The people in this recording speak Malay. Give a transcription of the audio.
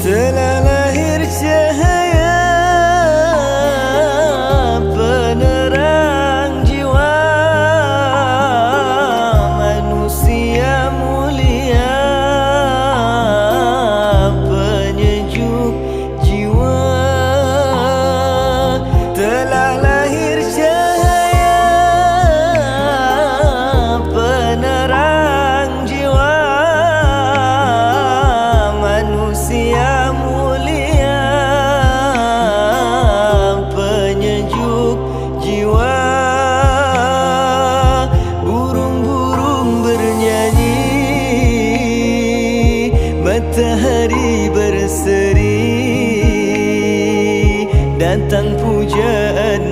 Telah lahir cahaya penerang jiwa manusia mulia, penyejuk jiwa. Telah lahir cahaya penerang jiwa manusia mulia, penyejuk jiwa. Burung-burung bernyanyi, matahari berseri, datang pujaan